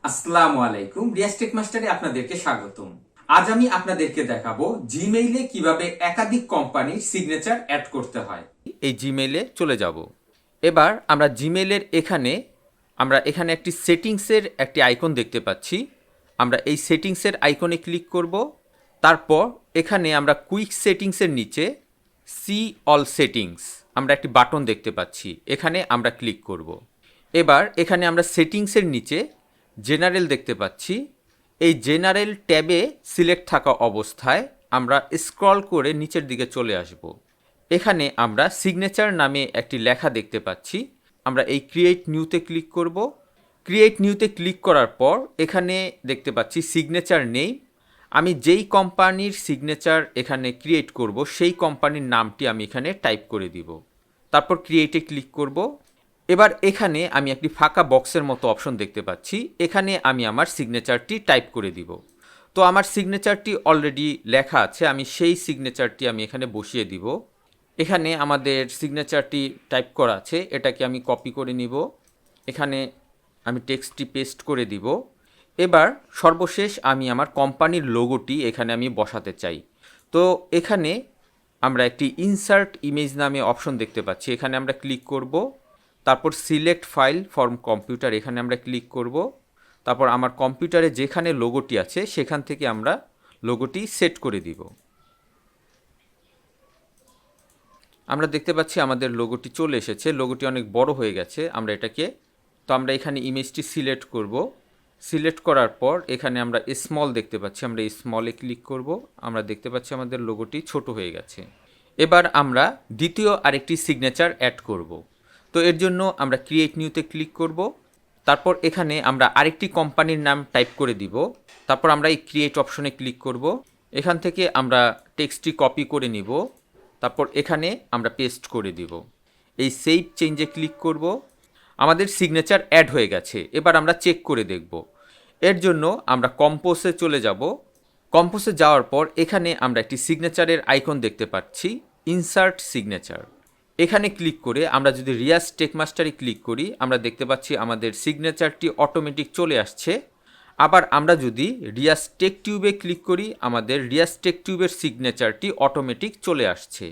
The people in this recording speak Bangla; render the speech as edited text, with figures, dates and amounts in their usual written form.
আসসালামু আলাইকুম, রিয়াজ টেক মাস্টারে আপনাদেরকে স্বাগতম। আজ আমি আপনাদেরকে দেখাবো জিমেইলে কিভাবে একাধিক কোম্পানির সিগনেচার অ্যাড করতে হয়। এই জিমেইলে চলে যাব। এবার আমরা জিমেইলের এখানে একটি সেটিংসের একটি আইকন দেখতে পাচ্ছি। আমরা এই সেটিংসের আইকনে ক্লিক করব। তারপর এখানে আমরা কুইক সেটিংসের নিচে সি অল সেটিংস আমরা একটি বাটন দেখতে পাচ্ছি, এখানে আমরা ক্লিক করব। এবার এখানে আমরা সেটিংসের নিচে জেনারেল দেখতে পাচ্ছি। এই জেনারেল ট্যাবে সিলেক্ট থাকা অবস্থায় আমরা স্ক্রল করে নিচের দিকে চলে আসব। এখানে আমরা সিগনেচার নামে একটি লেখা দেখতে পাচ্ছি। আমরা এই ক্রিয়েট নিউতে ক্লিক করব। ক্রিয়েট নিউতে ক্লিক করার পর এখানে দেখতে পাচ্ছি সিগনেচার নেই। আমি যেই কোম্পানির সিগনেচার এখানে ক্রিয়েট করব সেই কোম্পানির নামটি আমি এখানে টাইপ করে দিব। তারপর ক্রিয়েটে ক্লিক করব। এবার এখানে আমি একটি ফাঁকা বক্সের মতো অপশন দেখতে পাচ্ছি, এখানে আমি আমার সিগনেচারটি টাইপ করে দিব। তো আমার সিগনেচারটি অলরেডি লেখা আছে, আমি সেই সিগনেচারটি আমি এখানে বসিয়ে দিব। এখানে আমাদের সিগনেচারটি টাইপ করা আছে, এটাকে আমি কপি করে নিব। এখানে আমি টেক্সটটি পেস্ট করে দিব। এবার সর্বশেষ আমি আমার কোম্পানির লোগোটি এখানে আমি বসাতে চাই। তো এখানে আমরা একটি ইনসার্ট ইমেজ নামে অপশন দেখতে পাচ্ছি, এখানে আমরা ক্লিক করব। তারপর সিলেক্ট ফাইল ফ্রম কম্পিউটার এখানে আমরা ক্লিক করব। তারপর আমার কম্পিউটারে যেখানে লোগোটি আছে সেখান থেকে আমরা লোগোটি সেট করে দিব। আমরা দেখতে পাচ্ছি আমাদের লোগোটি চলে এসেছে, লোগোটি অনেক বড় হয়ে গেছে। আমরা এখানে ইমেজটি সিলেক্ট করব। সিলেক্ট করার পর এখানে আমরা স্মল দেখতে পাচ্ছি, আমরা এই স্মলে ক্লিক করব। আমরা দেখতে পাচ্ছি আমাদের লোগোটি ছোট হয়ে গেছে। এবার আমরা দ্বিতীয় আরেকটি সিগনেচার অ্যাড করব। তো এর জন্য আমরা ক্রিয়েট নিউতে ক্লিক করব। তারপর এখানে আমরা আরেকটি কোম্পানির নাম টাইপ করে দিব। তারপর আমরা এই ক্রিয়েট অপশনে ক্লিক করব। এখান থেকে আমরা টেক্সটটি কপি করে নিব। তারপর এখানে আমরা পেস্ট করে দিব। এই সেভ চেঞ্জে ক্লিক করব। আমাদের সিগনেচার অ্যাড হয়ে গেছে। এবার আমরা চেক করে দেখব। এর জন্য আমরা কম্পোজে চলে যাব। কম্পোজে যাওয়ার পর এখানে আমরা একটি সিগনেচারের আইকন দেখতে পাচ্ছি, ইনসার্ট সিগনেচার। এখানে ক্লিক করে আমরা যদি রিয়াজ টেক মাস্টারে ক্লিক করি, আমরা দেখতে পাচ্ছি আমাদের সিগনেচারটি অটোমেটিক চলে আসছে। আবার আমরা যদি রিয়াজ টেক টিউবে ক্লিক করি, আমাদের রিয়াজ টেক টিউবের সিগনেচারটি অটোমেটিক চলে আসছে।